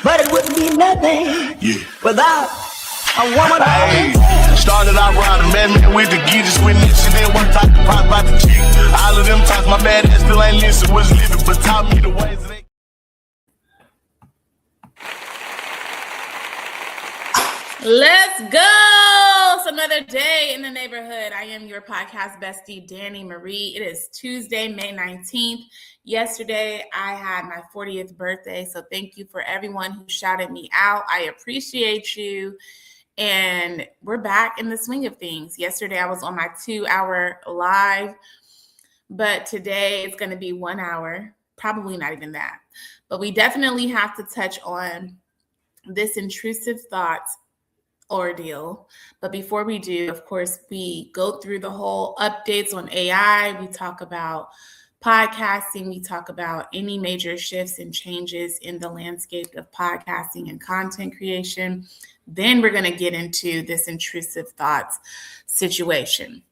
But it wouldn't be nothing without a woman. Hey, started off around the man with the geezers with this and then one talk to pop about the chick. All of them talks, my bad ass still ain't listen, was living, but taught me the ways they. Let's go. It's another day in the neighborhood. I am your podcast bestie, Danny Marie. It is Tuesday, May 19th. Yesterday, I had my 40th birthday, so thank you for everyone who shouted me out. I appreciate you, and we're back in the swing of things. Yesterday, I was on my 2-hour live, but today it's going to be 1 hour, probably not even that. But we definitely have to touch on this intrusive thoughts ordeal. But before we do, of course, we go through the whole updates on AI. We talk about podcasting. We talk about any major shifts and changes in the landscape of podcasting and content creation. Then we're going to get into this intrusive thoughts situation.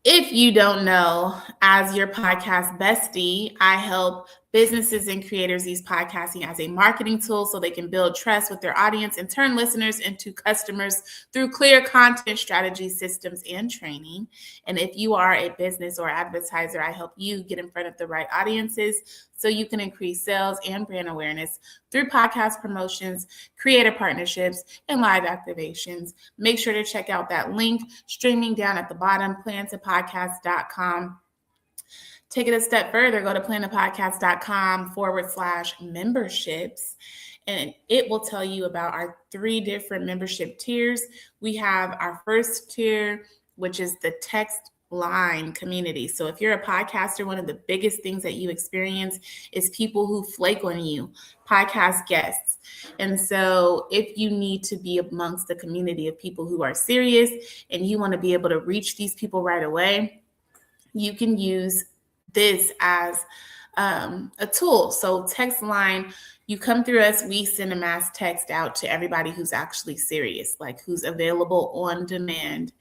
If you don't know, as your podcast bestie, I help businesses and creators use podcasting as a marketing tool so they can build trust with their audience and turn listeners into customers through clear content strategies, systems, and training. And if you are a business or advertiser, I help you get in front of the right audiences so you can increase sales and brand awareness through podcast promotions, creator partnerships, and live activations. Make sure to check out that link streaming down at the bottom, plantopodcast.com. Take it a step further, go to plantopodcast.com/memberships, and it will tell you about our 3 different membership tiers. We have our first tier, which is the text line community. So if you're a podcaster, one of the biggest things that you experience is people who flake on you, podcast guests. And so if you need to be amongst the community of people who are serious and you want to be able to reach these people right away, you can use this as a tool. So text line, you come through us, we send a mass text out to everybody who's actually serious, like who's available on demand,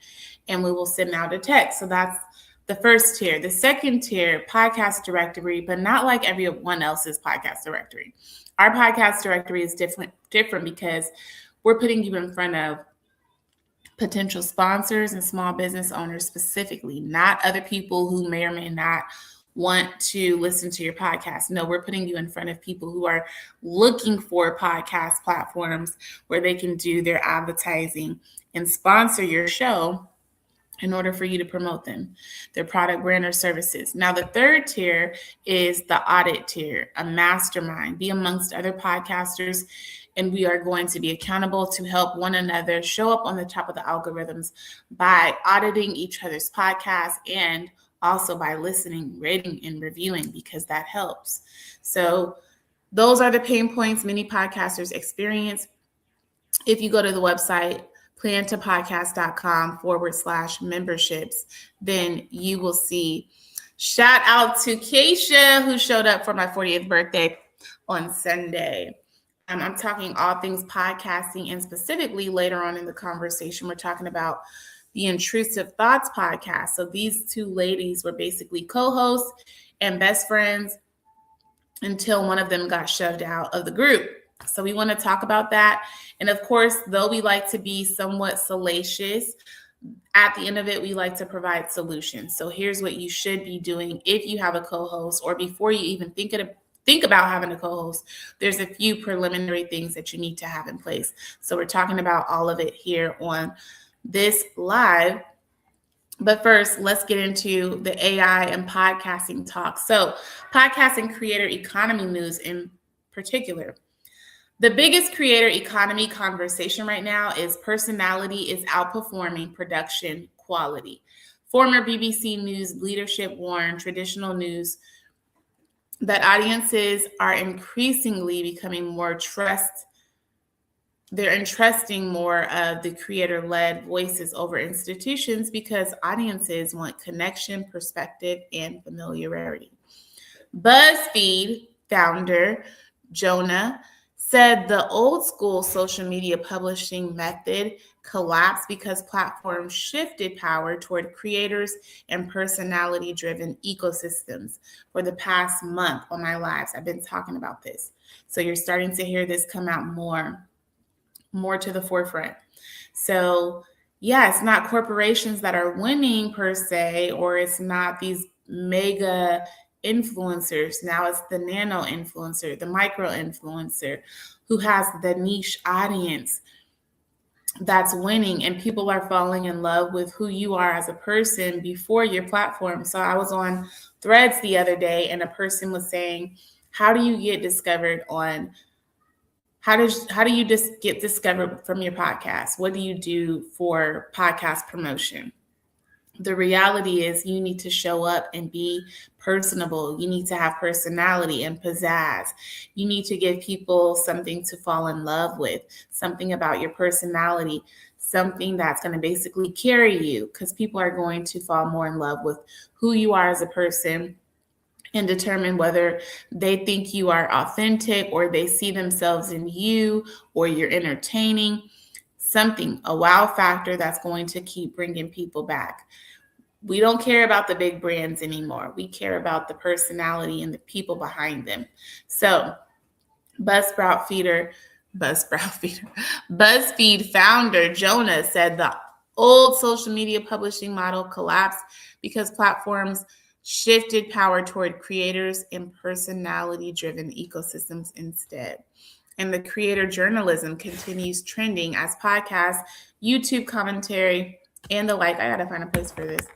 and we will send out a text. So that's the first tier. The second tier, podcast directory, but not like everyone else's podcast directory. Our podcast directory is different because we're putting you in front of potential sponsors and small business owners specifically, not other people who may or may not want to listen to your podcast. No, we're putting you in front of people who are looking for podcast platforms where they can do their advertising and sponsor your show in order for you to promote them, their product, brand, or services. Now, the third tier is the audit tier, a mastermind, be amongst other podcasters, and we are going to be accountable to help one another show up on the top of the algorithms by auditing each other's podcasts and also by listening, rating, and reviewing, because that helps. So those are the pain points many podcasters experience. If you go to the website, plantopodcast.com/memberships, then you will see. Shout out to Keisha, who showed up for my 40th birthday on Sunday. I'm talking all things podcasting, and specifically later on in the conversation, we're talking about the Intrusive Thoughts podcast. So these 2 ladies were basically co-hosts and best friends until one of them got shoved out of the group. So we want to talk about that. And of course, though we like to be somewhat salacious, at the end of it, we like to provide solutions. So here's what you should be doing if you have a co-host, or before you even think about having a co-host. There's a few preliminary things that you need to have in place. So we're talking about all of it here on this live. But first, let's get into the AI and podcasting talk. So podcast and creator economy news in particular. The biggest creator economy conversation right now is personality is outperforming production quality. Former BBC News leadership warned traditional news that audiences are increasingly becoming more they're entrusting more of the creator-led voices over institutions because audiences want connection, perspective, and familiarity. BuzzFeed founder Jonah said the old school social media publishing method collapsed because platforms shifted power toward creators and personality-driven ecosystems. For the past month on my lives, I've been talking about this. So you're starting to hear this come out more to the forefront. So yeah, it's not corporations that are winning per se, or it's not these mega influencers. Now it's the nano influencer, the micro influencer who has the niche audience that's winning, and people are falling in love with who you are as a person before your platform. So I was on Threads the other day and a person was saying, how do you get discovered on how do you just get discovered from your podcast? What do you do for podcast promotion? The reality is you need to show up and be personable. You need to have personality and pizzazz. You need to give people something to fall in love with, something about your personality, something that's going to basically carry you, because people are going to fall more in love with who you are as a person and determine whether they think you are authentic or they see themselves in you or you're entertaining. Something, a wow factor that's going to keep bringing people back. We don't care about the big brands anymore. We care about the personality and the people behind them. So BuzzFeed founder Jonah said the old social media publishing model collapsed because platforms shifted power toward creators and personality-driven ecosystems instead. And the creator journalism continues trending as podcasts, YouTube commentary, and the like. I gotta find a place for this.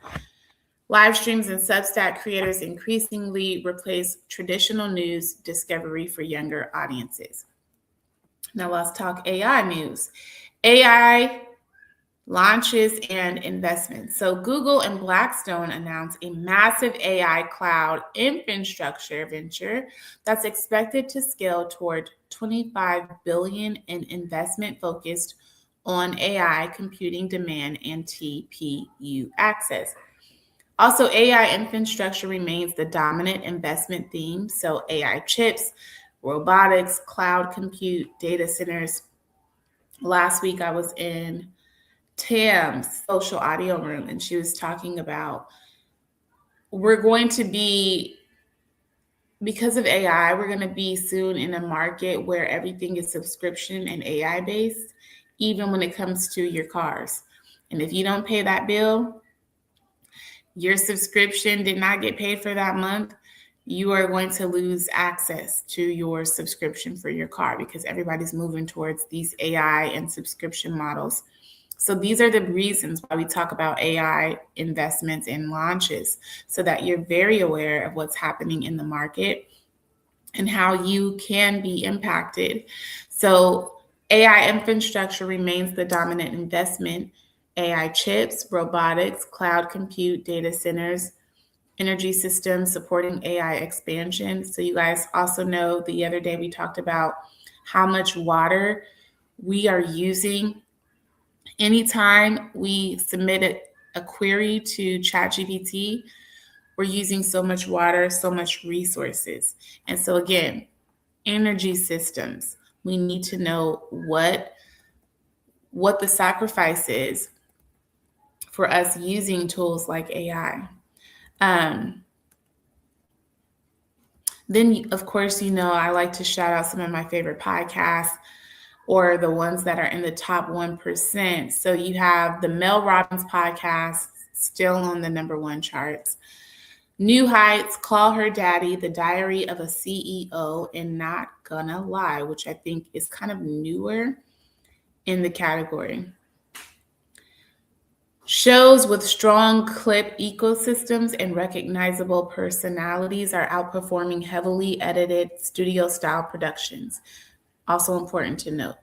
Live streams and Substack creators increasingly replace traditional news discovery for younger audiences. Now let's talk AI news. AI launches and investments. So Google and Blackstone announced a massive AI cloud infrastructure venture that's expected to scale toward $25 billion in investment focused on AI computing demand and TPU access. Also, AI infrastructure remains the dominant investment theme. So AI chips, robotics, cloud compute, data centers. Last week I was in Tam's social audio room and she was talking about we're going to be, because of AI, we're going to be soon in a market where everything is subscription and AI based, even when it comes to your cars. And if you don't pay that bill, your subscription did not get paid for that month, you are going to lose access to your subscription for your car because everybody's moving towards these AI and subscription models. So these are the reasons why we talk about AI investments and launches, so that you're very aware of what's happening in the market and how you can be impacted. So AI infrastructure remains the dominant investment. AI chips, robotics, cloud compute, data centers, energy systems supporting AI expansion. So you guys also know the other day we talked about how much water we are using. Anytime we submit a query to ChatGPT, we're using so much water, so much resources. And so again, energy systems, we need to know what the sacrifice is for us using tools like AI. Then, of course, I like to shout out some of my favorite podcasts or the ones that are in the top 1%. So you have the Mel Robbins podcast, still on the #1 charts. New Heights, Call Her Daddy, The Diary of a CEO, and Not Gonna Lie, which I think is kind of newer in the category. Shows with strong clip ecosystems and recognizable personalities are outperforming heavily edited studio-style productions. Also important to note.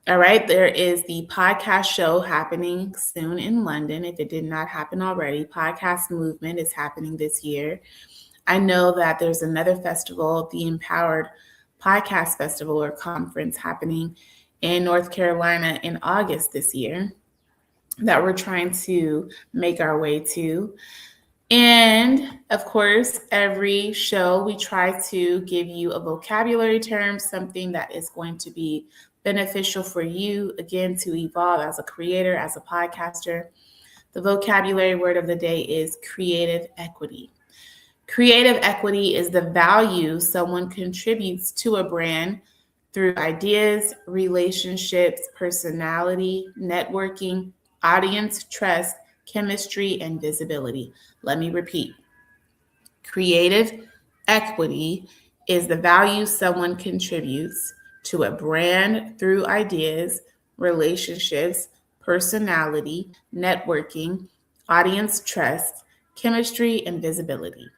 All right, there is the podcast show happening soon in London. If it did not happen already, Podcast Movement is happening this year. I know that there's another festival, the Empowered Podcast Festival or Conference, happening in North Carolina in August this year that we're trying to make our way to. And of course, every show we try to give you a vocabulary term, something that is going to be beneficial for you, again, to evolve as a creator, as a podcaster. The vocabulary word of the day is creative equity. Creative equity is the value someone contributes to a brand through ideas, relationships, personality, networking, audience trust, chemistry, and visibility. Let me repeat. Creative equity is the value someone contributes to a brand through ideas, relationships, personality, networking, audience trust, chemistry, and visibility.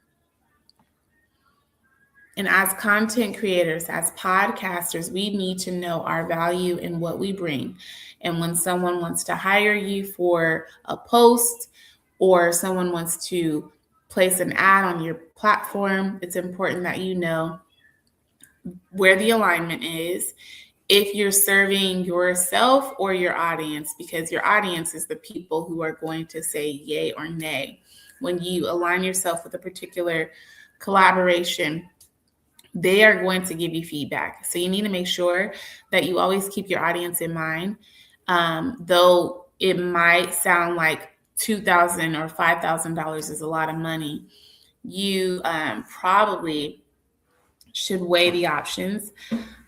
And as content creators, as podcasters, we need to know our value and what we bring. And when someone wants to hire you for a post or someone wants to place an ad on your platform, it's important that you know where the alignment is, if you're serving yourself or your audience, because your audience is the people who are going to say yay or nay. When you align yourself with a particular collaboration, they are going to give you feedback. So you need to make sure that you always keep your audience in mind. Though it might sound like $2,000 or $5,000 is a lot of money, you probably should weigh the options.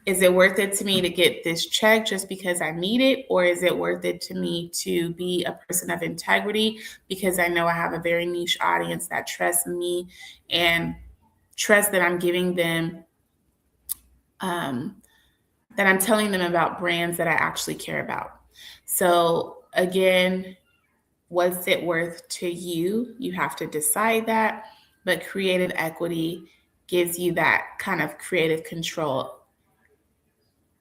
Is it worth it to me to get this check just because I need it? Or is it worth it to me to be a person of integrity because I know I have a very niche audience that trusts me and trust that I'm giving them, that I'm telling them about brands that I actually care about. So again, what's it worth to you? You have to decide that, but creative equity gives you that kind of creative control.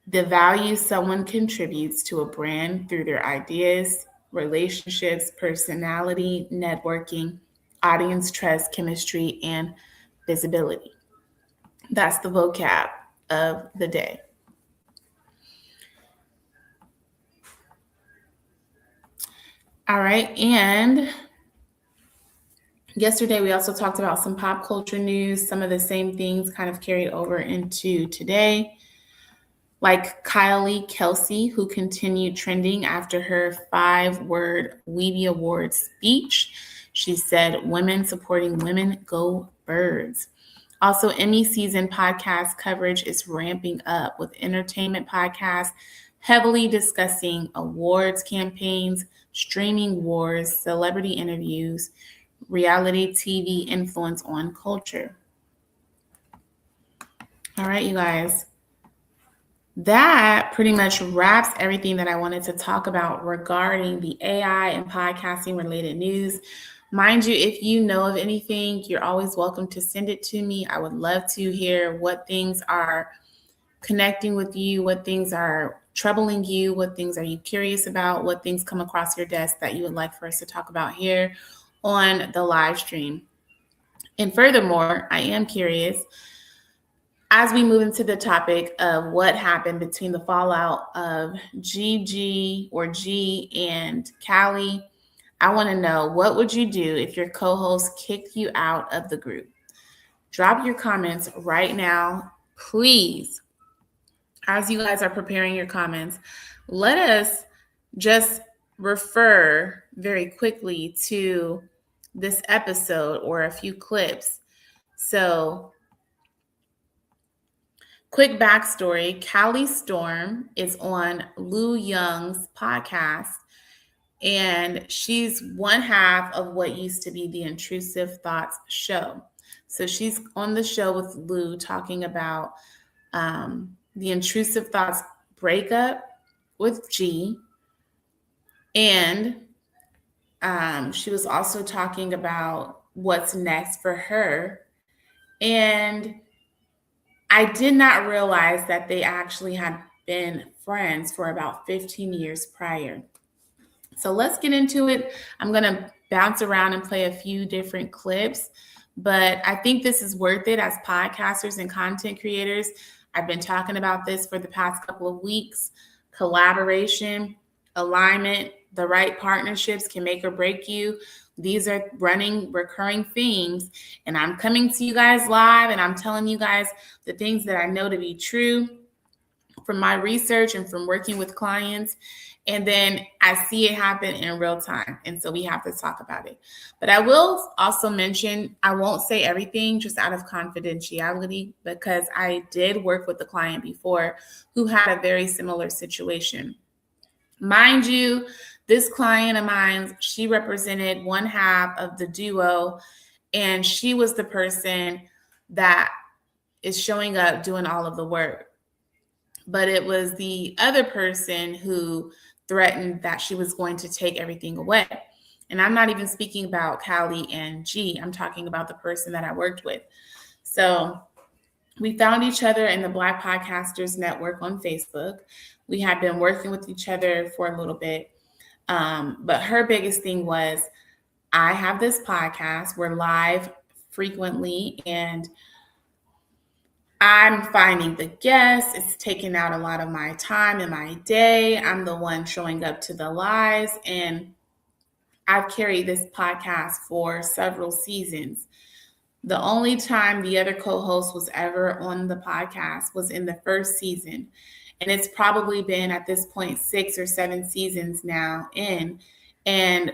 The value someone contributes to a brand through their ideas, relationships, personality, networking, audience trust, chemistry, and visibility. That's the vocab of the day. All right. And yesterday, we also talked about some pop culture news. Some of the same things kind of carried over into today, like Kylie Kelsey, who continued trending after her 5-word Weeby Awards speech. She said, "Women supporting women, go birds." Also, Emmy season podcast coverage is ramping up with entertainment podcasts heavily discussing awards campaigns, streaming wars, celebrity interviews, reality TV influence on culture. All right, you guys. That pretty much wraps everything that I wanted to talk about regarding the AI and podcasting related news. Mind you, if you know of anything, you're always welcome to send it to me. I would love to hear what things are connecting with you, what things are troubling you, what things are you curious about, what things come across your desk that you would like for us to talk about here on the live stream. And furthermore, I am curious, as we move into the topic of what happened between the fallout of G and Callie, I want to know, what would you do if your co-host kicked you out of the group? Drop your comments right now, please. As you guys are preparing your comments, let us just refer very quickly to this episode or a few clips. So, quick backstory, Callie Storm is on Lou Young's podcast, and she's one half of what used to be the Intrusive Thoughts show. So she's on the show with Lou talking about the Intrusive Thoughts breakup with G. And she was also talking about what's next for her. And I did not realize that they actually had been friends for about 15 years prior. So let's get into it. I'm going to bounce around and play a few different clips, but I think this is worth it as podcasters and content creators. I've been talking about this for the past couple of weeks. Collaboration, alignment, the right partnerships can make or break you. These are running recurring themes, and I'm coming to you guys live, and I'm telling you guys the things that I know to be true from my research and from working with clients. And then I see it happen in real time. And so we have to talk about it. But I will also mention, I won't say everything just out of confidentiality, because I did work with the client before who had a very similar situation. Mind you, this client of mine, she represented one half of the duo, and she was the person that is showing up doing all of the work. But it was the other person who threatened that she was going to take everything away. And I'm not even speaking about Callie and G. I'm talking about the person that I worked with. So we found each other in the Black Podcasters Network on Facebook. We had been working with each other for a little bit. But her biggest thing was, I have this podcast. We're live frequently, and I'm finding the guests. It's taking out a lot of my time in my day. I'm the one showing up to the lives, and I've carried this podcast for several seasons. The only time the other co-host was ever on the podcast was in the first season. And it's probably been at this point 6 or 7 seasons now in, and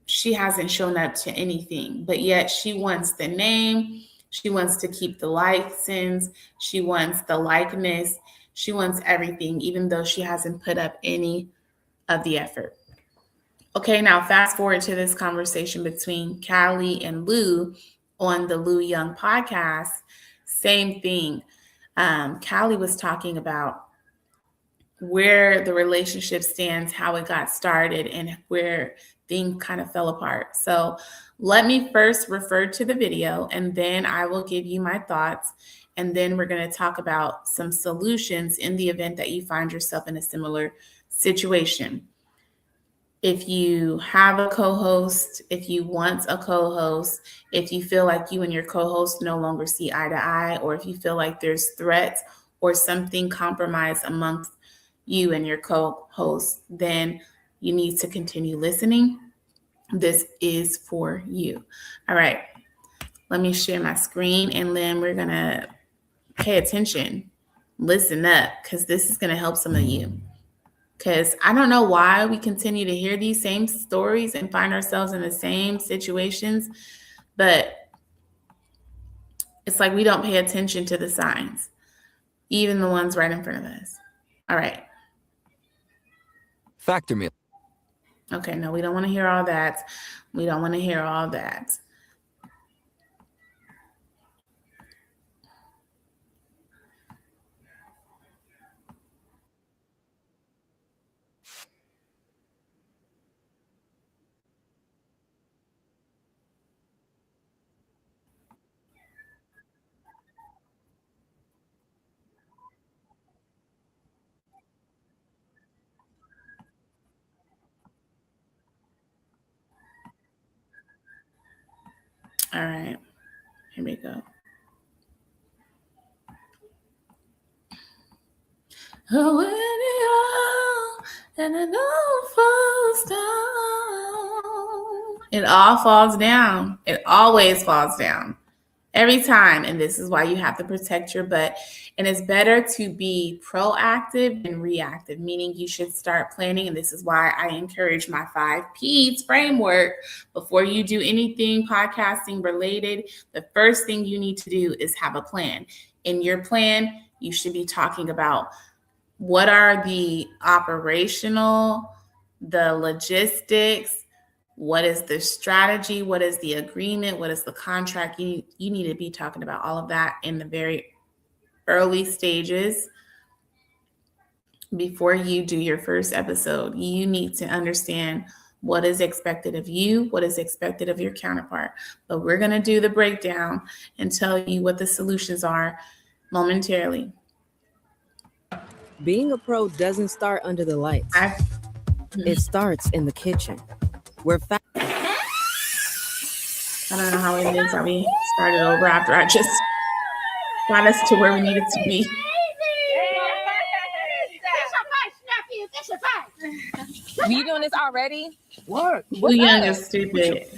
she hasn't shown up to anything. But yet she wants the name. She wants to keep the license. She wants the likeness. She wants everything, even though she hasn't put up any of the effort. Okay, now fast forward to this conversation between Callie and Lou on the Lou Young podcast. Same thing. Callie was talking about where the relationship stands, how it got started, and where things kind of fell apart. So let me first refer to the video, and then I will give you my thoughts. And then we're going to talk about some solutions in the event that you find yourself in a similar situation. If you have a co-host, if you want a co-host, if you feel like you and your co-host no longer see eye to eye, or if you feel like there's threats or something compromised amongst you and your co-host, then you need to continue listening. This is for you. All right, let me share my screen, and then we're going to pay attention, listen up, because this is going to help some of you. Because I don't know why we continue to hear these same stories and find ourselves in the same situations, but it's like we don't pay attention to the signs, even the ones right in front of us. All right. Factor meal. Okay, no, we don't want to hear all that. We don't want to hear all that. All right, here we go. Oh, and it all falls down. It all falls down. It always falls down. Every time. And this is why you have to protect your butt. And it's better to be proactive than reactive, meaning you should start planning. And this is why I encourage my 5 Ps framework. Before you do anything podcasting related, the first thing you need to do is have a plan. In your plan, you should be talking about what are the operational, the logistics, what is the strategy, what is the agreement, what is the contract. You need to be talking about all of that in the very early stages before you do your first episode. You need to understand what is expected of you, what is expected of your counterpart. But we're going to do the breakdown and tell you what the solutions are momentarily. Being a pro doesn't start under the lights. It starts in the kitchen. I don't know how it is that we started over after I just got us to where we needed to be. You doing this already? What? Lou Young is stupid.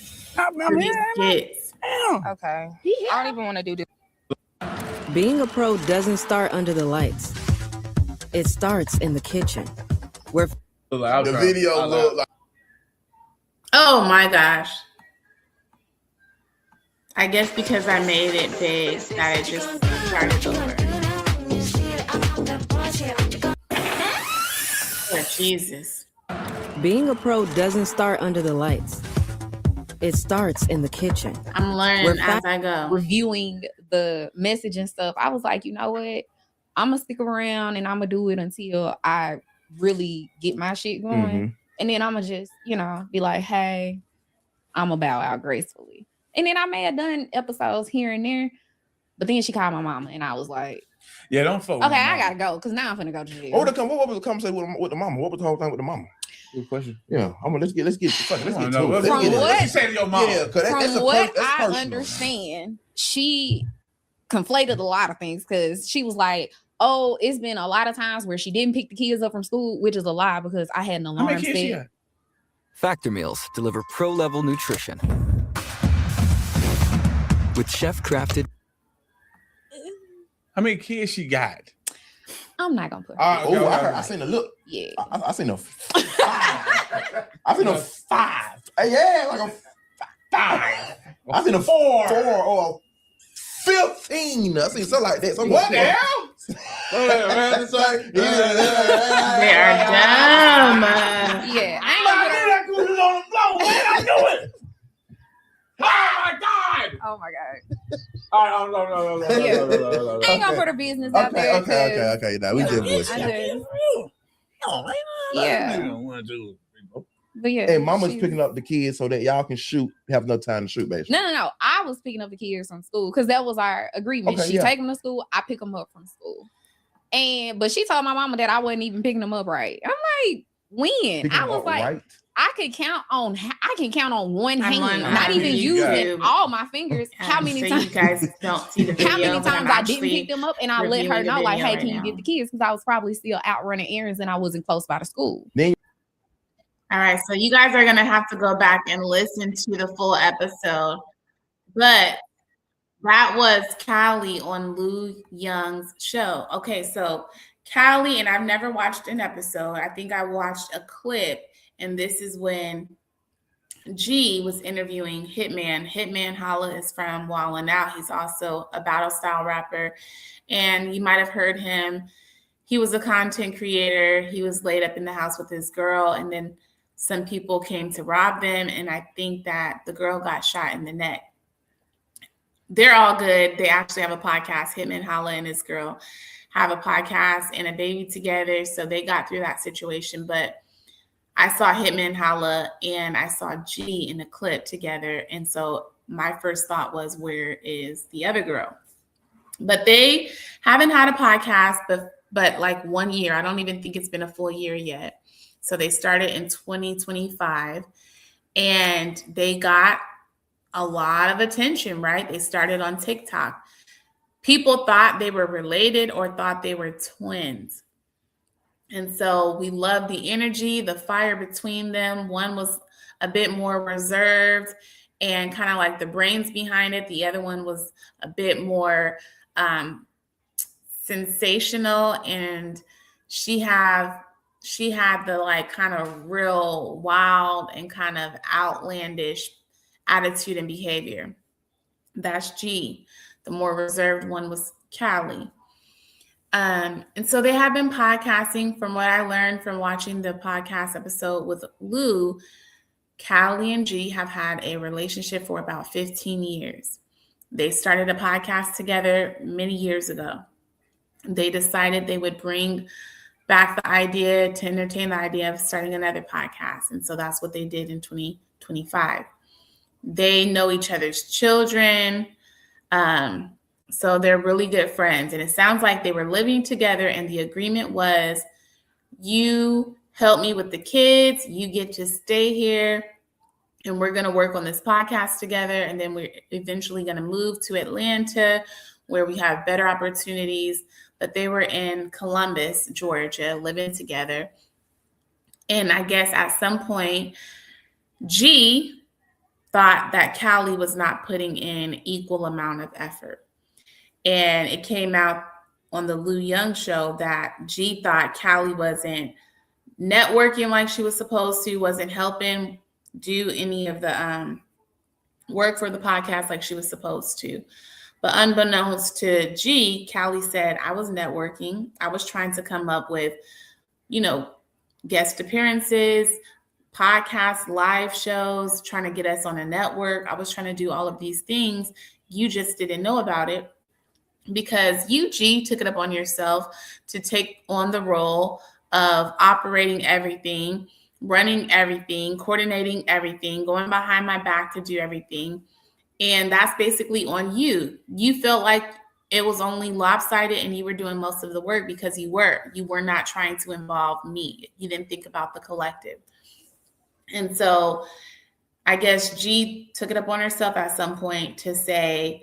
for these skits. Okay. I don't even want to do this. Being a pro doesn't start under the lights. It starts in the kitchen, where the video looked like. Oh my gosh. I guess because I made it big that it just started over. Oh, Jesus. being a pro doesn't start under the lights. It starts in the kitchen. I'm learning as I go. Reviewing the message and stuff, I was like, you know what? I'm going to stick around and I'm going to do it until I really get my shit going. Mm-hmm. And then I'm going to just, be like, hey, I'm going to bow out gracefully. And then I may have done episodes here and there, but then she called my mama and I was like, yeah, don't fuck. Okay, I got to go because now I'm finna go to jail. What was the conversation with the mama? What was the whole thing with the mama? Good question. Yeah, let's get to it. From what I understand, she conflated a lot of things because she was like, oh, it's been a lot of times where she didn't pick the kids up from school, which is a lie because I had an alarm set. Factor meals deliver pro-level nutrition with chef-crafted. How many kids she got? I'm not gonna put her. I seen a look. Yeah. I seen a 5. I seen a 5. Yeah, like a 5. I seen a 4 or 15. I seen something like that. What the hell? They are dumb. Yeah. I ain't gonna on the floor. What did I do it? Oh my god. No. I ain't gonna put her business out there. Okay. Now we just voice. Yeah. But yeah. And mama's picking up the kids so that y'all can have enough time to shoot, basically. No. I was picking up the kids from school because that was our agreement. She take them to school, I pick them up from school. But she told my mama that I wasn't even picking them up right. I'm like, when? I was like, right? I can count on one hand, not even using all my fingers. How many times you guys don't see the video? How many times I didn't pick them up and I let her know, like, hey, can you get the kids? Because I was probably still out running errands and I wasn't close by the school. All right, so you guys are gonna have to go back and listen to the full episode. But that was Callie on Lou Young's show. Okay, so Callie, and I've never watched an episode. I think I watched a clip. And this is when G was interviewing Hitman. Hitman Holla is from Wildin' Out. He's also a battle style rapper. And you might have heard him. He was a content creator. He was laid up in the house with his girl. And then some people came to rob them. And I think that the girl got shot in the neck. They're all good. They actually have a podcast. Hitman Holla and his girl have a podcast and a baby together. So they got through that situation. But I saw Hitman Holla and I saw G in the clip together. And so my first thought was, where is the other girl? But they haven't had a podcast, but like 1 year. I don't even think it's been a full year yet. So they started in 2025 and they got a lot of attention, right? They started on TikTok. People thought they were related or thought they were twins. And so we love the energy, the fire between them. One was a bit more reserved and kind of like the brains behind it. The other one was a bit more sensational. And she had the like kind of real wild and kind of outlandish attitude and behavior. That's G. The more reserved one was Callie. And so they have been podcasting. From what I learned from watching the podcast episode with Lou, Callie and G have had a relationship for about 15 years. They started a podcast together many years ago. They decided they would bring back the idea to entertain the idea of starting another podcast. And so that's what they did in 2025. They know each other's children. So they're really good friends. And it sounds like they were living together and the agreement was, you help me with the kids, you get to stay here, and we're going to work on this podcast together. And then we're eventually going to move to Atlanta where we have better opportunities. But they were in Columbus, Georgia, living together. And I guess at some point, G thought that Callie was not putting in equal amount of effort. And it came out on the Lou Young show that G thought Callie wasn't networking like she was supposed to, wasn't helping do any of the work for the podcast like she was supposed to. But unbeknownst to G, Callie said, I was networking. I was trying to come up with, guest appearances, podcasts, live shows, trying to get us on a network. I was trying to do all of these things. You just didn't know about it because you, G, took it up on yourself to take on the role of operating everything, running everything, coordinating everything, going behind my back to do everything. And that's basically on you. You felt like it was only lopsided and you were doing most of the work because you were not trying to involve me. You didn't think about the collective. And so I guess G took it up on herself at some point to say,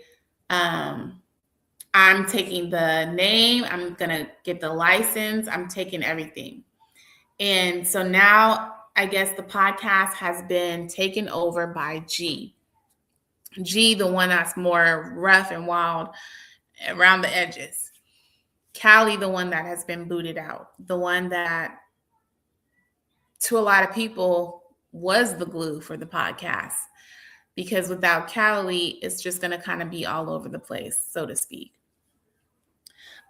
I'm taking the name, I'm going to get the license, I'm taking everything. And so now I guess the podcast has been taken over by G. G, the one that's more rough and wild around the edges. Callie, the one that has been booted out, the one that to a lot of people was the glue for the podcast. Because without Callie, it's just going to kind of be all over the place, so to speak.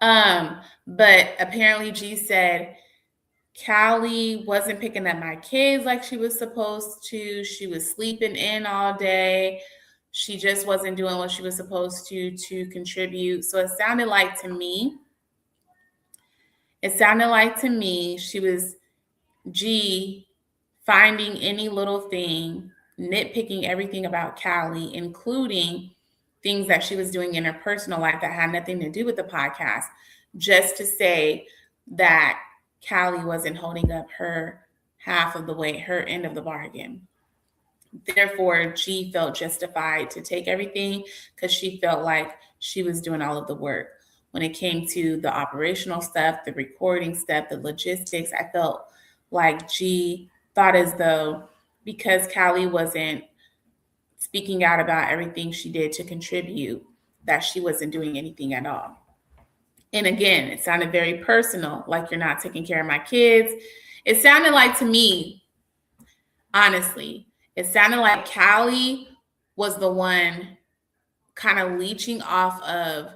But apparently G said Callie wasn't picking up my kids like she was supposed to. She was sleeping in all day. She just wasn't doing what she was supposed to contribute. So it sounded like to me she was G finding any little thing, nitpicking everything about Callie, including things that she was doing in her personal life that had nothing to do with the podcast, just to say that Callie wasn't holding up her half of the way, her end of the bargain. Therefore, G felt justified to take everything because she felt like she was doing all of the work. When it came to the operational stuff, the recording stuff, the logistics, I felt like G thought as though because Callie wasn't speaking out about everything she did to contribute, that she wasn't doing anything at all. And again, it sounded very personal, like you're not taking care of my kids. It sounded like to me, honestly, it sounded like Callie was the one kind of leeching off of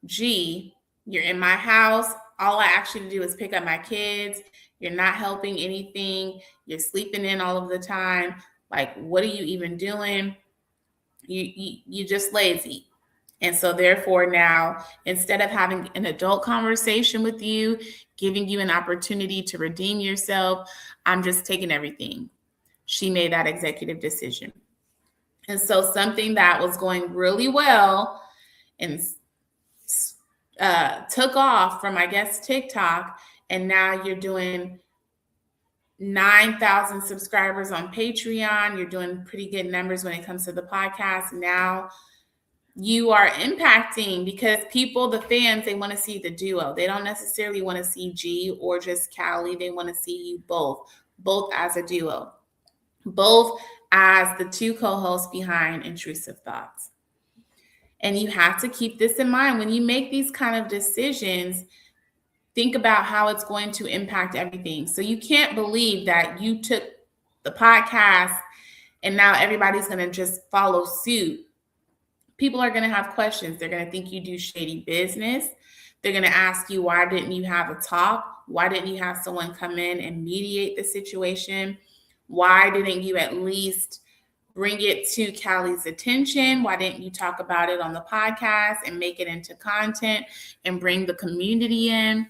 G. You're in my house. All I ask you to do is pick up my kids. You're not helping anything. You're sleeping in all of the time. Like, what are you even doing? You're just lazy. And so therefore now, instead of having an adult conversation with you, giving you an opportunity to redeem yourself, I'm just taking everything. She made that executive decision. And so something that was going really well and took off from, I guess, TikTok, and now you're doing 9,000 subscribers on Patreon. You're doing pretty good numbers when it comes to the podcast. Now you are impacting because people, the fans, they want to see the duo. They don't necessarily want to see G or just Callie. They want to see you both as a duo, both as the two co-hosts behind Intrusive Thoughts. And you have to keep this in mind when you make these kind of decisions. Think about how it's going to impact everything. So you can't believe that you took the podcast and now everybody's going to just follow suit. People are going to have questions. They're going to think you do shady business. They're going to ask you, why didn't you have a talk? Why didn't you have someone come in and mediate the situation? Why didn't you at least bring it to Callie's attention? Why didn't you talk about it on the podcast and make it into content and bring the community in?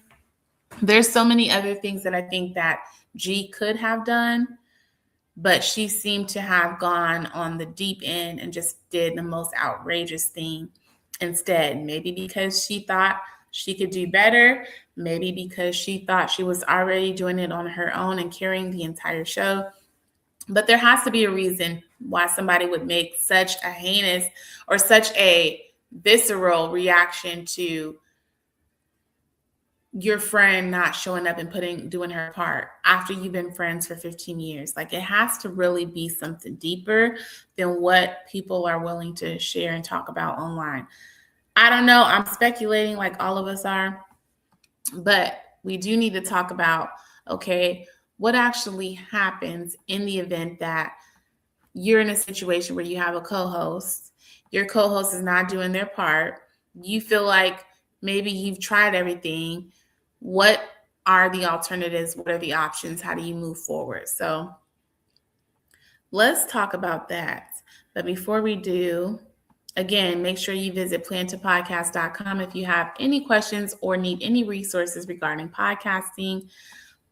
There's so many other things that I think that G could have done, but she seemed to have gone on the deep end and just did the most outrageous thing instead. Maybe because she thought she could do better. Maybe because she thought she was already doing it on her own and carrying the entire show. But there has to be a reason why somebody would make such a heinous or such a visceral reaction to your friend not showing up and doing her part after you've been friends for 15 years. Like, it has to really be something deeper than what people are willing to share and talk about online. I don't know. I'm speculating like all of us are, but we do need to talk about, okay, what actually happens in the event that you're in a situation where you have a co-host, your co-host is not doing their part, you feel like maybe you've tried everything. What are the alternatives? What are the options? How do you move forward? So let's talk about that. But before we do, again, make sure you visit plantopodcast.com if you have any questions or need any resources regarding podcasting.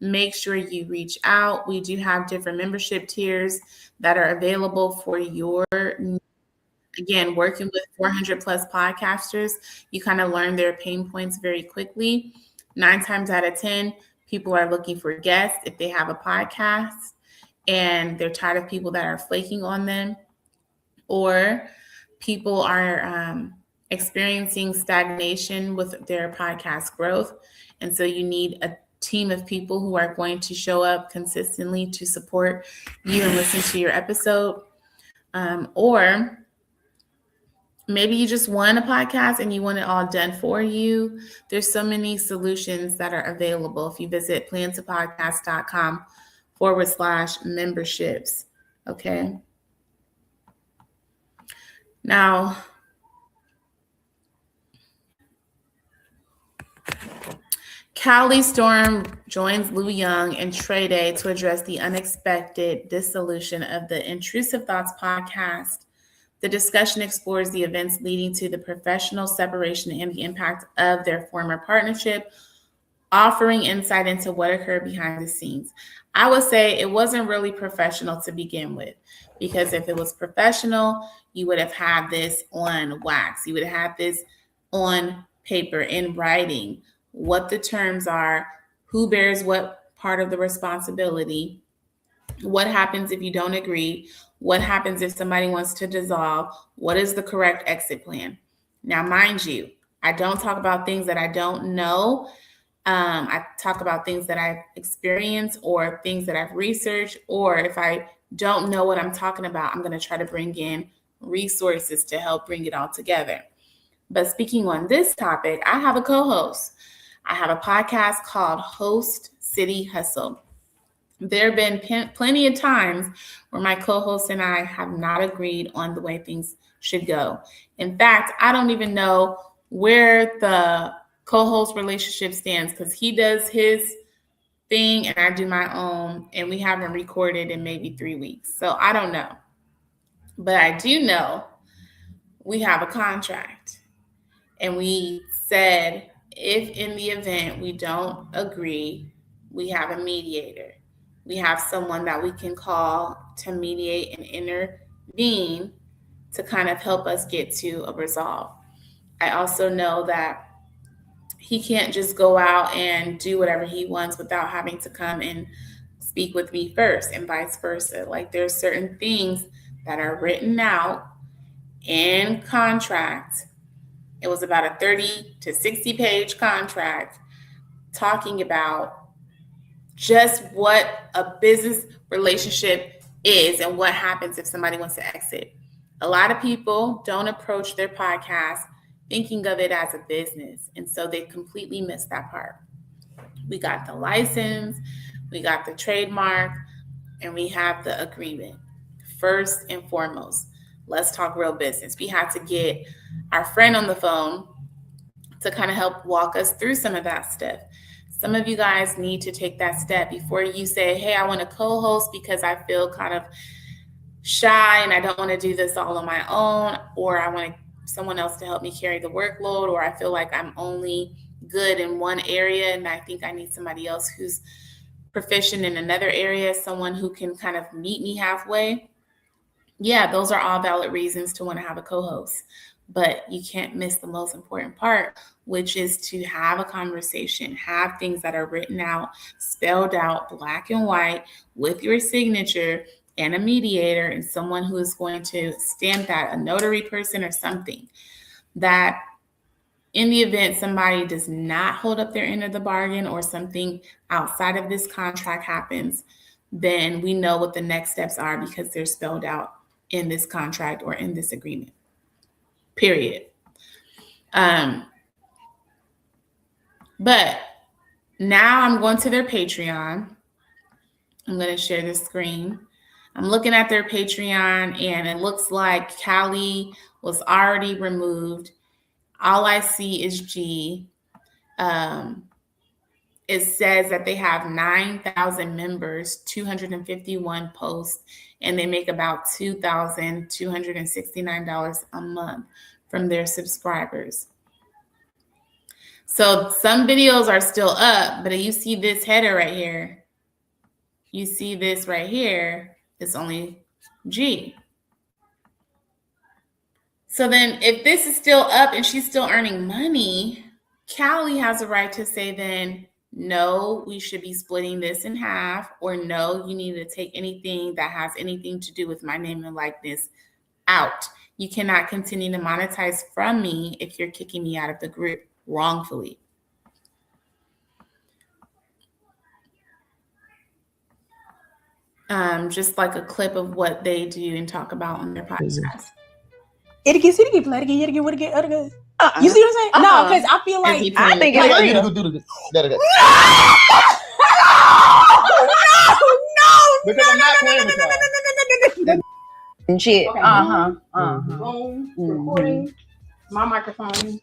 Make sure you reach out. We do have different membership tiers that are available for your, again, working with 400 plus podcasters. You kind of learn their pain points very quickly. 9 times out of 10, people are looking for guests if they have a podcast and they're tired of people that are flaking on them, or people are experiencing stagnation with their podcast growth. And so you need a team of people who are going to show up consistently to support you and listen to your episode. Or maybe you just want a podcast and you want it all done for you. There's so many solutions that are available if you visit plantopodcast.com/memberships. Okay. Now, Callie Storm joins Lou Young and Trey Day to address the unexpected dissolution of the Intrusive Thoughts podcast. The discussion explores the events leading to the professional separation and the impact of their former partnership, offering insight into what occurred behind the scenes. I would say it wasn't really professional to begin with, because if it was professional, you would have had this on wax. You would have had this on paper, in writing, what the terms are, who bears what part of the responsibility, what happens if you don't agree, what happens if somebody wants to dissolve, what is the correct exit plan. Now, mind you, I don't talk about things that I don't know. I talk about things that I've experienced or things that I've researched, or if I don't know what I'm talking about, I'm going to try to bring in resources to help bring it all together. But speaking on this topic, I have a co-host. I have a podcast called Host City Hustle. There have been plenty of times where my co-host and I have not agreed on the way things should go. In fact, I don't even know where the co-host relationship stands, because he does his thing and I do my own, and we haven't recorded in maybe 3 weeks. So I don't know. But I do know we have a contract, and we said if in the event we don't agree, we have a mediator. We have someone that we can call to mediate and intervene to kind of help us get to a resolve. I also know that he can't just go out and do whatever he wants without having to come and speak with me first, and vice versa. Like, there's certain things that are written out in contract. It was about a 30 to 60 page contract talking about just what a business relationship is and what happens if somebody wants to exit. A lot of people don't approach their podcast thinking of it as a business, and so they completely miss that part. We got the license, we got the trademark, and we have the agreement. First and foremost, let's talk real business. We had to get our friend on the phone to kind of help walk us through some of that stuff. Some of you guys need to take that step before you say, hey, I want to co-host because I feel kind of shy and I don't want to do this all on my own, or I want someone else to help me carry the workload, or I feel like I'm only good in one area and I think I need somebody else who's proficient in another area, someone who can kind of meet me halfway. Yeah, those are all valid reasons to want to have a co-host. But you can't miss the most important part, which is to have a conversation, have things that are written out, spelled out, black and white, with your signature and a mediator and someone who is going to stamp that, a notary person or something, that In the event somebody does not hold up their end of the bargain or something outside of this contract happens, then we know what the next steps are because they're spelled out in this contract or in this agreement. Period. But now I'm going to their Patreon. I'm going to share the screen. I'm looking at their Patreon, and it looks like Callie was already removed. All I see is G. It says that they have 9,000 members, 251 posts, and they make about $2,269 a month from their subscribers. So some videos are still up, but you see this header right here. You see this right here. It's only G. So then if this is still up and she's still earning money, Callie has a right to say then, no, we should be splitting this in half, or no, you need to take anything that has anything to do with my name and likeness out. You cannot continue to monetize from me if you're kicking me out of the group wrongfully. Just like a clip of what they do and talk about on their podcast. It gets play again, yet again, what again, other good. You see what I'm saying? No, because I feel like I think it's Like, you real. need to do this. No! Because I'm not playing with y'all. and shit. Okay. Boom. Recording. My microphone.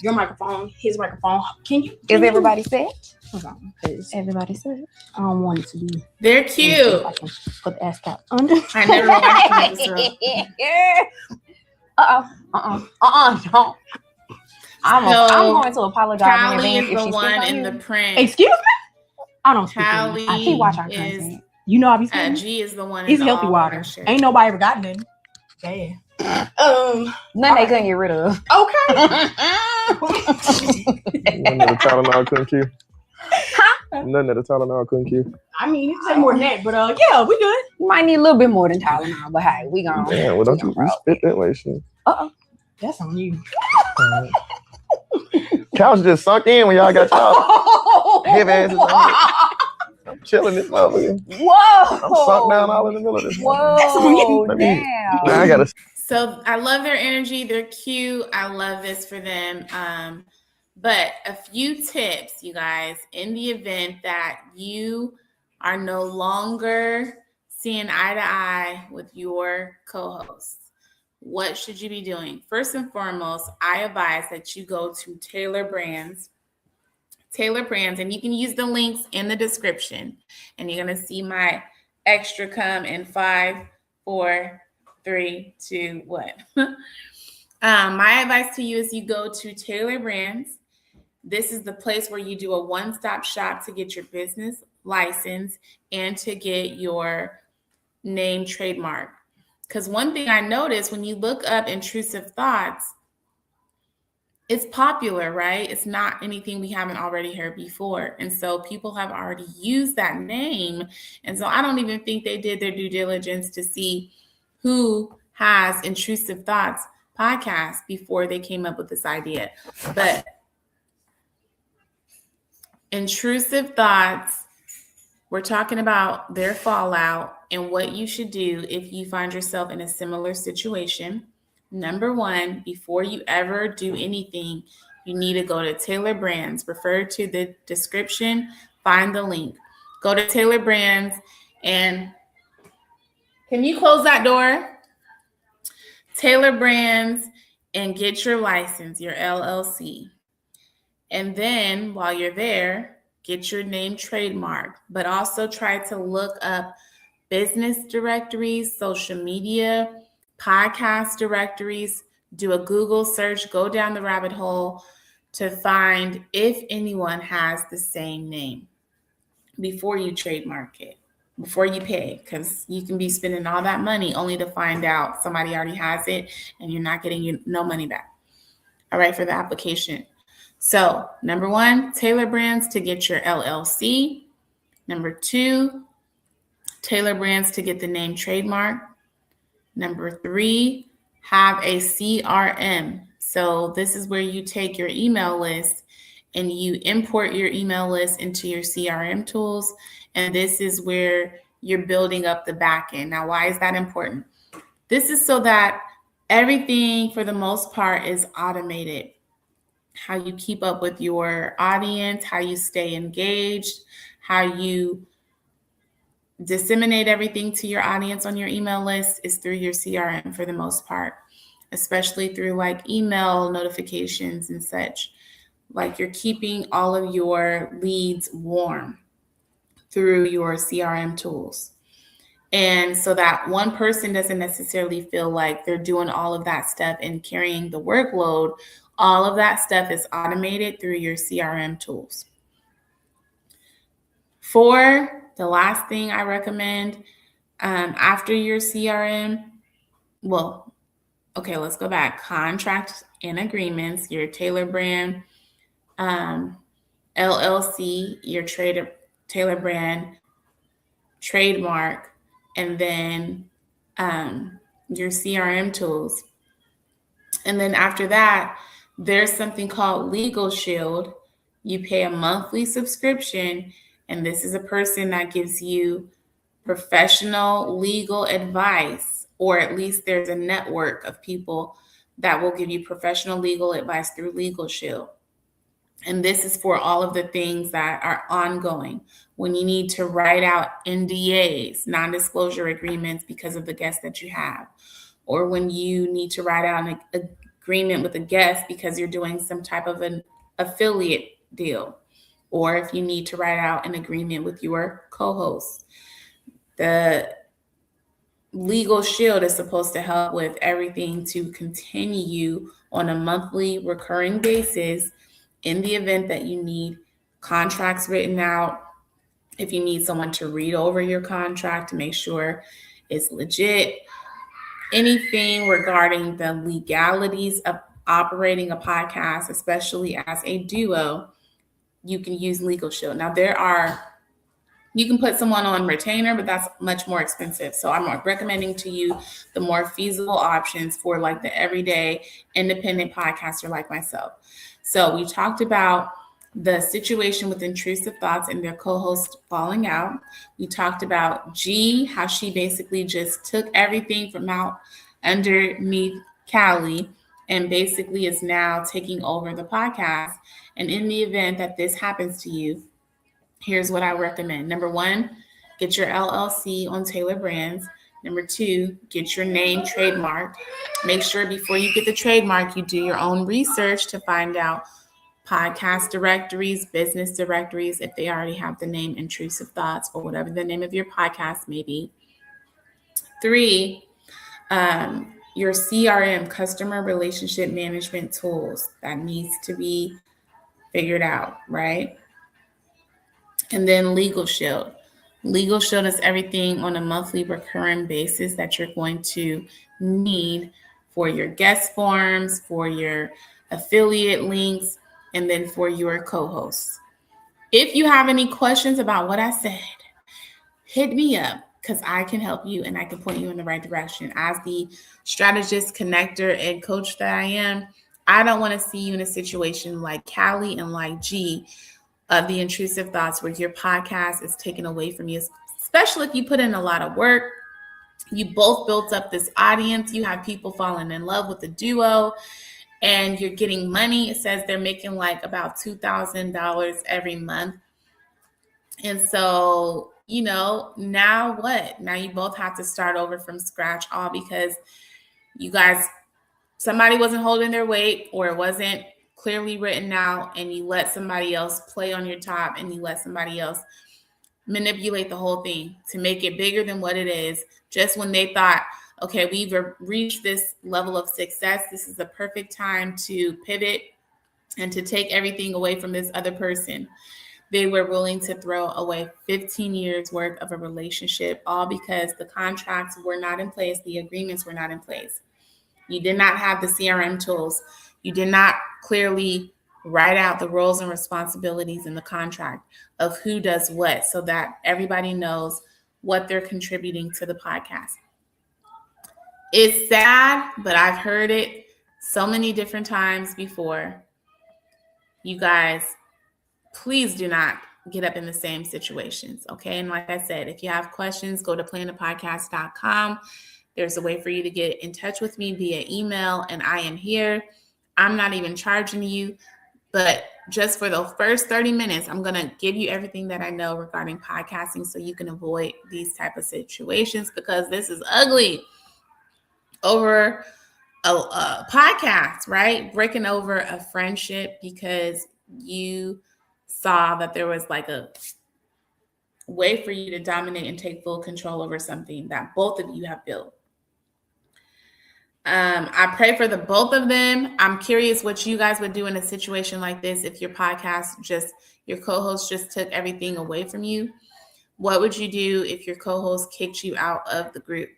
Your microphone. His microphone. Can you? Is everybody set? Hold on, 'cause Everybody set? I don't want it to be. They're cute. I can put the ass cap under. I never watched this episode. Don't. I'm going to apologize in Callie advance is if the she's one in the print. Excuse me? I don't speak Callie English. I keep watching our is content. You know I be saying G is the one in it's the healthy all water. white shirt. Ain't nobody ever got nothing. Yeah. None they couldn't get rid of. Okay. None of the Tylenol couldn't cure. None of the Tylenol couldn't cure. I mean, it's more than that, but yeah, we good. You might need a little bit more than Tylenol, but hey, we gonna. Damn, well, don't you spit that way, shit. That's on you. Couch just sunk in when y'all got y'all heavy asses on. I'm chilling this motherfucker. Whoa! I'm sunk down all in the middle of this. Whoa! Let me- Damn. Now I gotta. So I love their energy. They're cute. I love this for them. But a few tips, you guys, in the event that you are no longer seeing eye to eye with your co-hosts. What should you be doing? First and foremost, I advise that you go to Tailor Brands. Tailor Brands, and you can use the links in the description. And you're going to see my extra come in 5, 4, 3, 2, 1. My advice to you is you go to Tailor Brands. This is the place where you do a one-stop shop to get your business license and to get your name trademark. Because one thing I noticed when you look up intrusive thoughts, it's popular, right? It's not anything we haven't already heard before. And so people have already used that name. And so I don't even think they did their due diligence to see who has Intrusive Thoughts podcast before they came up with this idea. But Intrusive Thoughts, we're talking about their fallout and what you should do if you find yourself in a similar situation. Number one, before you ever do anything, you need to go to Tailor Brands. Refer to the description, find the link. Go to Tailor Brands and can you close that door? Tailor Brands and get your license, your LLC. And then while you're there, get your name trademarked, but also try to look up business directories, social media, podcast directories, do a Google search, go down the rabbit hole to find if anyone has the same name before you trademark it, before you pay, because you can be spending all that money only to find out somebody already has it and you're not getting no money back. All right, for the application. So number one, Tailor Brands to get your LLC. Number two, Tailor Brands to get the name trademark. Number three, have a CRM, So this is where you take your email list and you import your email list into your CRM tools. And this is where you're building up the back end. Now, why is that important? This is so that everything, for the most part, is automated. How you keep up with your audience, how you stay engaged, how you disseminate everything to your audience on your email list is through your CRM for the most part, especially through like email notifications and such. Like you're keeping all of your leads warm through your CRM tools. And so that one person doesn't necessarily feel like they're doing all of that stuff and carrying the workload. All of that stuff is automated through your CRM tools. For the last thing I recommend after your CRM, let's go back. Contracts and agreements, your Tailor Brand LLC, your Tailor Brand trademark, and then your CRM tools. And then after that, there's something called Legal Shield. You pay a monthly subscription, and this is a person that gives you professional legal advice, or at least there's a network of people that will give you professional legal advice through Legal Shield. And this is for all of the things that are ongoing. When you need to write out NDAs, non-disclosure agreements, because of the guest that you have, or when you need to write out an agreement with a guest because you're doing some type of an affiliate deal, or if you need to write out an agreement with your co-host. The Legal Shield is supposed to help with everything to continue on a monthly recurring basis in the event that you need contracts written out, if you need someone to read over your contract to make sure it's legit, anything regarding the legalities of operating a podcast, especially as a duo, you can use Legal Shield. Now, you can put someone on retainer, but that's much more expensive. So I'm recommending to you the more feasible options for like the everyday independent podcaster like myself. So we talked about the situation with Intrusive Thoughts and their co-host falling out. We talked about G, how she basically just took everything from out underneath Callie and basically is now taking over the podcast. And in the event that this happens to you, here's what I recommend. Number one, get your LLC on Tailor Brands. Number two, get your name trademarked. Make sure before you get the trademark, you do your own research to find out podcast directories, business directories, if they already have the name Intrusive Thoughts or whatever the name of your podcast may be. Three, your CRM, customer relationship management tools, that needs to be figured out, right? And then Legal Shield. Legal Shield is everything on a monthly recurring basis that you're going to need for your guest forms, for your affiliate links, and then for your co-hosts. If you have any questions about what I said, hit me up because I can help you and I can point you in the right direction. As the strategist, connector, and coach that I am, I don't want to see you in a situation like Callie and like G of the Intrusive Thoughts where your podcast is taken away from you, especially if you put in a lot of work. You both built up this audience. You have people falling in love with the duo and you're getting money. It says they're making like about $2,000 every month. And so, now what? Now you both have to start over from scratch, all because you guys, somebody wasn't holding their weight or it wasn't clearly written out, and you let somebody else play on your top and you let somebody else manipulate the whole thing to make it bigger than what it is. Just when they thought, okay, we've reached this level of success, this is the perfect time to pivot and to take everything away from this other person. They were willing to throw away 15 years worth of a relationship, all because the contracts were not in place, the agreements were not in place. You did not have the CRM tools. You did not clearly write out the roles and responsibilities in the contract of who does what so that everybody knows what they're contributing to the podcast. It's sad, but I've heard it so many different times before. You guys, please do not get up in the same situations, okay? And like I said, if you have questions, go to planthepodcast.com. There's a way for you to get in touch with me via email, and I am here. I'm not even charging you, but just for the first 30 minutes, I'm going to give you everything that I know regarding podcasting so you can avoid these type of situations, because this is ugly over a podcast, right? Breaking over a friendship because you saw that there was like a way for you to dominate and take full control over something that both of you have built. I pray for the both of them. I'm curious what you guys would do in a situation like this if your your co-host just took everything away from you. What would you do if your co-host kicked you out of the group?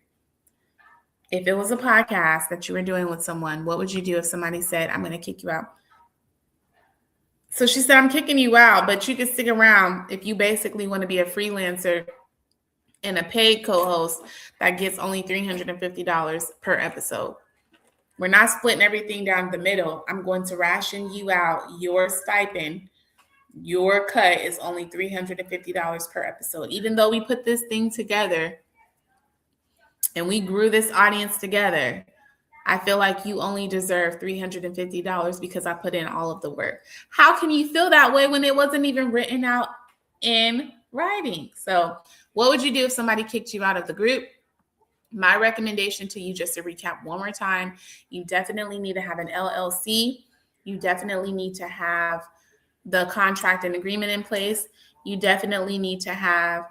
If it was a podcast that you were doing with someone, what would you do if somebody said, I'm going to kick you out? So she said, I'm kicking you out, but you can stick around if you basically want to be a freelancer and a paid co-host that gets only $350 per episode. We're not splitting everything down the middle. I'm going to ration you out. Your stipend, your cut is only $350 per episode. Even though we put this thing together and we grew this audience together, I feel like you only deserve $350 because I put in all of the work. How can you feel that way when it wasn't even written out in writing? So what would you do if somebody kicked you out of the group? My recommendation to you, just to recap one more time, you definitely need to have an LLC. You definitely need to have the contract and agreement in place. You definitely need to have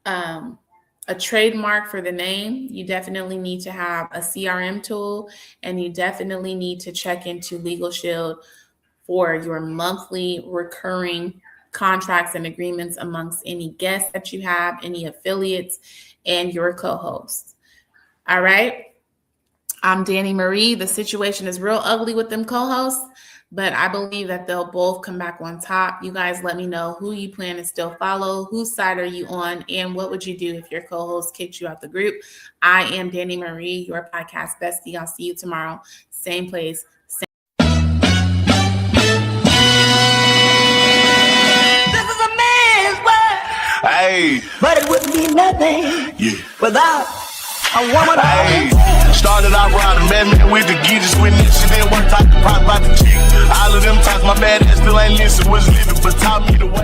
a trademark for the name. You definitely need to have a CRM tool, and you definitely need to check into Legal Shield for your monthly recurring contracts and agreements amongst any guests that you have, any affiliates, and your co-hosts. All right. I'm Danny Marie. The situation is real ugly with them co-hosts, but I believe that they'll both come back on top. You guys let me know who you plan to still follow, whose side are you on, and what would you do if your co-host kicked you out the group. I am Danny Marie, your podcast bestie. I'll see you tomorrow. Same place. This is a man's world, Hey, but it wouldn't be nothing without a woman. hey. Started off riding man with the geezers when this shit didn't work. Talk about the chick. All of them times my bad ass still ain't listen. Was living, but taught me the way.